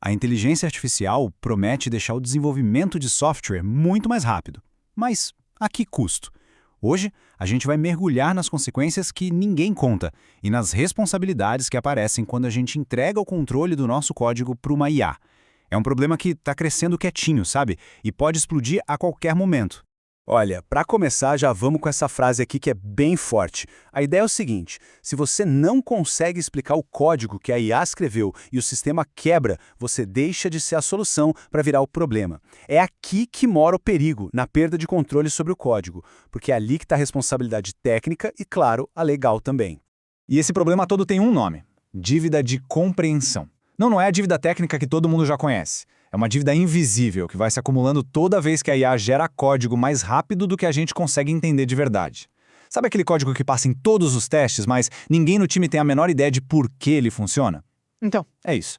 A inteligência artificial promete deixar o desenvolvimento de software muito mais rápido. Mas a que custo? Hoje, a gente vai mergulhar nas consequências que ninguém conta e nas responsabilidades que aparecem quando a gente entrega o controle do nosso código para uma IA. É um problema que está crescendo quietinho, sabe? E pode explodir a qualquer momento. Olha, para começar, já vamos com essa frase aqui que é bem forte. A ideia é o seguinte: se você não consegue explicar o código que a IA escreveu e o sistema quebra, você deixa de ser a solução para virar o problema. É aqui que mora o perigo, na perda de controle sobre o código, porque é ali que está a responsabilidade técnica e, claro, a legal também. E esse problema todo tem um nome: dívida de compreensão. Não é a dívida técnica que todo mundo já conhece. É uma dívida invisível que vai se acumulando toda vez que a IA gera código mais rápido do que a gente consegue entender de verdade. Sabe aquele código que passa em todos os testes, mas ninguém no time tem a menor ideia de por que ele funciona? Então, é isso.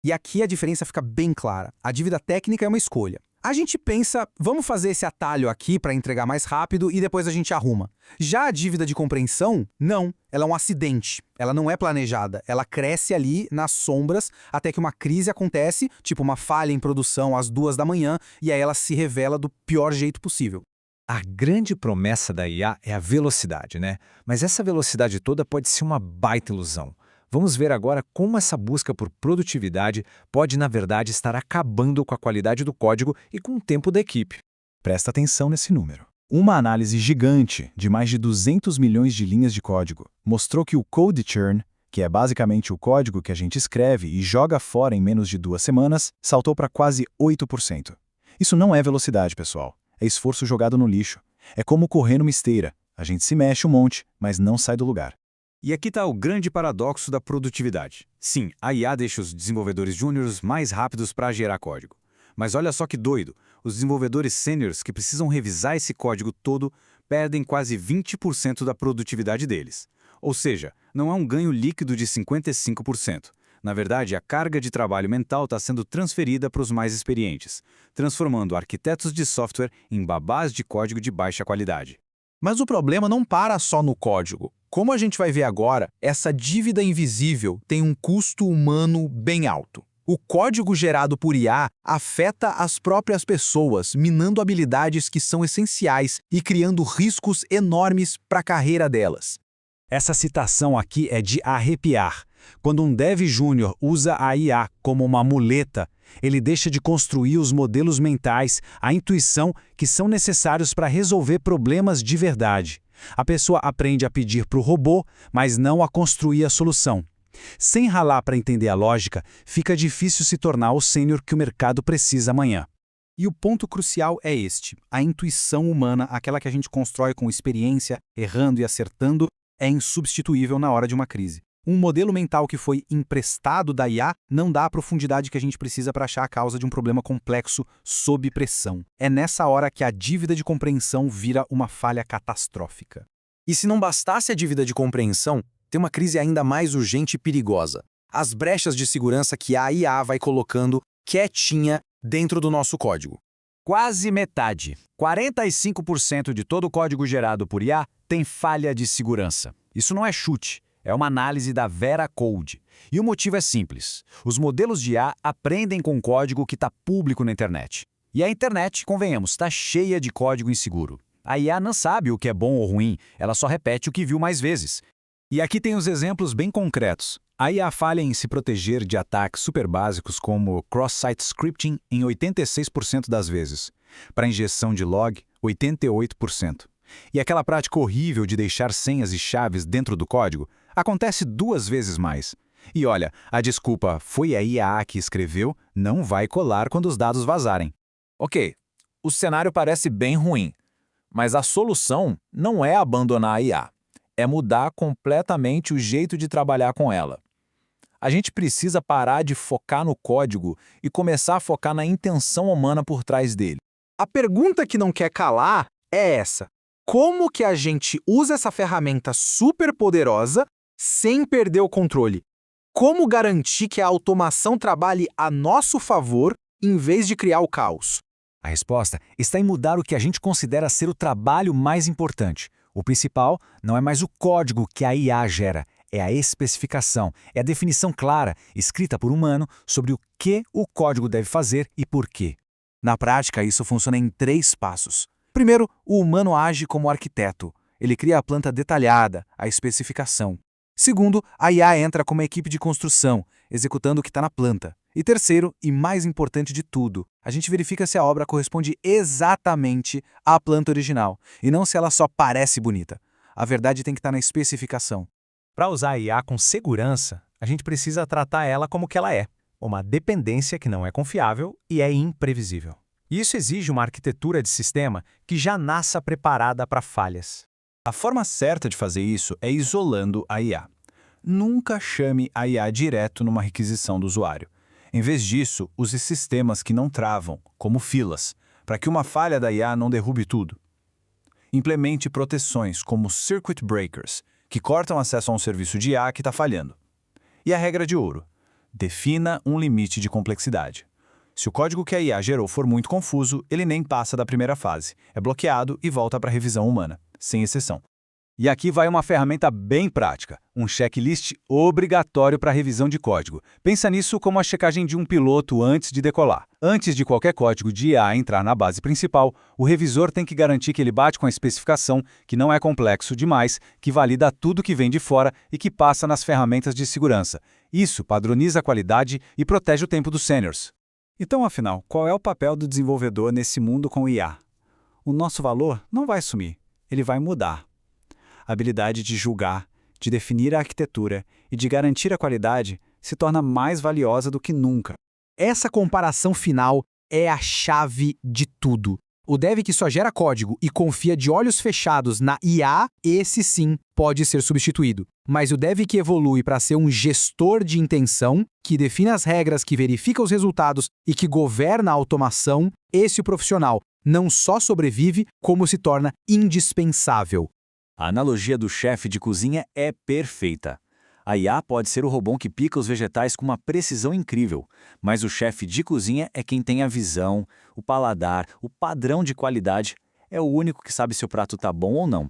E aqui a diferença fica bem clara. A dívida técnica é uma escolha. A gente pensa, vamos fazer esse atalho aqui para entregar mais rápido e depois a gente arruma. Já a dívida de compreensão, não. Ela é um acidente. Ela não é planejada. Ela cresce ali nas sombras até que uma crise acontece, tipo uma falha em produção às 2 da manhã, e aí ela se revela do pior jeito possível. A grande promessa da IA é a velocidade, né? Mas essa velocidade toda pode ser uma baita ilusão. Vamos ver agora como essa busca por produtividade pode, na verdade, estar acabando com a qualidade do código e com o tempo da equipe. Presta atenção nesse número. Uma análise gigante de mais de 200 milhões de linhas de código mostrou que o code churn, que é basicamente o código que a gente escreve e joga fora em menos de 2 semanas, saltou para quase 8%. Isso não é velocidade, pessoal. É esforço jogado no lixo. É como correr numa esteira. A gente se mexe um monte, mas não sai do lugar. E aqui está o grande paradoxo da produtividade. Sim, a IA deixa os desenvolvedores júniores mais rápidos para gerar código. Mas olha só que doido, os desenvolvedores sêniores que precisam revisar esse código todo perdem quase 20% da produtividade deles. Ou seja, não é um ganho líquido de 55%. Na verdade, a carga de trabalho mental está sendo transferida para os mais experientes, transformando arquitetos de software em babás de código de baixa qualidade. Mas o problema não para só no código. Como a gente vai ver agora, essa dívida invisível tem um custo humano bem alto. O código gerado por IA afeta as próprias pessoas, minando habilidades que são essenciais e criando riscos enormes para a carreira delas. Essa citação aqui é de arrepiar. Quando um dev júnior usa a IA como uma muleta, ele deixa de construir os modelos mentais, a intuição que são necessários para resolver problemas de verdade. A pessoa aprende a pedir para o robô, mas não a construir a solução. Sem ralar para entender a lógica, fica difícil se tornar o sênior que o mercado precisa amanhã. E o ponto crucial é este: a intuição humana, aquela que a gente constrói com experiência, errando e acertando, é insubstituível na hora de uma crise. Um modelo mental que foi emprestado da IA não dá a profundidade que a gente precisa para achar a causa de um problema complexo sob pressão. É nessa hora que a dívida de compreensão vira uma falha catastrófica. E se não bastasse a dívida de compreensão, tem uma crise ainda mais urgente e perigosa: as brechas de segurança que a IA vai colocando quietinha dentro do nosso código. Quase metade, 45% de todo o código gerado por IA tem falha de segurança. Isso não é chute. É uma análise da Vera Code. E o motivo é simples. Os modelos de IA aprendem com código que está público na internet. E a internet, convenhamos, está cheia de código inseguro. A IA não sabe o que é bom ou ruim, ela só repete o que viu mais vezes. E aqui tem os exemplos bem concretos. A IA falha em se proteger de ataques super básicos como cross-site scripting em 86% das vezes. Para injeção de log, 88%. E aquela prática horrível de deixar senhas e chaves dentro do código acontece 2 vezes mais. E olha, a desculpa "foi a IA que escreveu" não vai colar quando os dados vazarem. Ok, o cenário parece bem ruim, mas a solução não é abandonar a IA. É mudar completamente o jeito de trabalhar com ela. A gente precisa parar de focar no código e começar a focar na intenção humana por trás dele. A pergunta que não quer calar é essa: como que a gente usa essa ferramenta super poderosa sem perder o controle? Como garantir que a automação trabalhe a nosso favor em vez de criar o caos? A resposta está em mudar o que a gente considera ser o trabalho mais importante. O principal não é mais o código que a IA gera, é a especificação, é a definição clara, escrita por um humano, sobre o que o código deve fazer e por quê. Na prática, isso funciona em 3 passos. Primeiro, o humano age como arquiteto. Ele cria a planta detalhada, a especificação. Segundo, a IA entra como equipe de construção, executando o que está na planta. E terceiro, e mais importante de tudo, a gente verifica se a obra corresponde exatamente à planta original, e não se ela só parece bonita. A verdade tem que estar na especificação. Para usar a IA com segurança, a gente precisa tratar ela como que ela é, uma dependência que não é confiável e é imprevisível. E isso exige uma arquitetura de sistema que já nasça preparada para falhas. A forma certa de fazer isso é isolando a IA. Nunca chame a IA direto numa requisição do usuário. Em vez disso, use sistemas que não travam, como filas, para que uma falha da IA não derrube tudo. Implemente proteções como Circuit Breakers, que cortam acesso a um serviço de IA que está falhando. E a regra de ouro: defina um limite de complexidade. Se o código que a IA gerou for muito confuso, ele nem passa da primeira fase, é bloqueado e volta para a revisão humana, sem exceção. E aqui vai uma ferramenta bem prática, um checklist obrigatório para revisão de código. Pensa nisso como a checagem de um piloto antes de decolar. Antes de qualquer código de IA entrar na base principal, o revisor tem que garantir que ele bate com a especificação, que não é complexo demais, que valida tudo que vem de fora e que passa nas ferramentas de segurança. Isso padroniza a qualidade e protege o tempo dos seniors. Então, afinal, qual é o papel do desenvolvedor nesse mundo com IA? O nosso valor não vai sumir, ele vai mudar. A habilidade de julgar, de definir a arquitetura e de garantir a qualidade se torna mais valiosa do que nunca. Essa comparação final é a chave de tudo. O dev que só gera código e confia de olhos fechados na IA, esse sim pode ser substituído. Mas o dev que evolui para ser um gestor de intenção, que define as regras, que verifica os resultados e que governa a automação, esse profissional não só sobrevive, como se torna indispensável. A analogia do chefe de cozinha é perfeita. A IA pode ser o robô que pica os vegetais com uma precisão incrível, mas o chefe de cozinha é quem tem a visão, o paladar, o padrão de qualidade, é o único que sabe se o prato está bom ou não.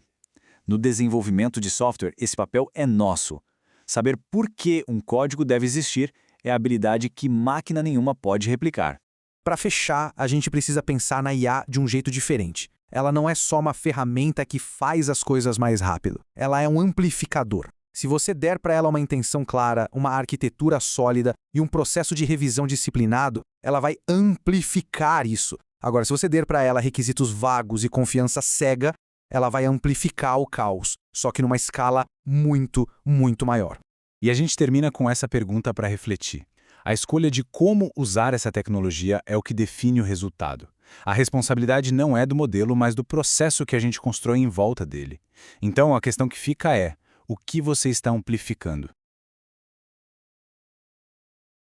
No desenvolvimento de software, esse papel é nosso. Saber por que um código deve existir é a habilidade que máquina nenhuma pode replicar. Para fechar, a gente precisa pensar na IA de um jeito diferente. Ela não é só uma ferramenta que faz as coisas mais rápido. Ela é um amplificador. Se você der para ela uma intenção clara, uma arquitetura sólida e um processo de revisão disciplinado, ela vai amplificar isso. Agora, se você der para ela requisitos vagos e confiança cega, ela vai amplificar o caos, só que numa escala muito, muito maior. E a gente termina com essa pergunta para refletir. A escolha de como usar essa tecnologia é o que define o resultado. A responsabilidade não é do modelo, mas do processo que a gente constrói em volta dele. Então, a questão que fica é: o que você está amplificando?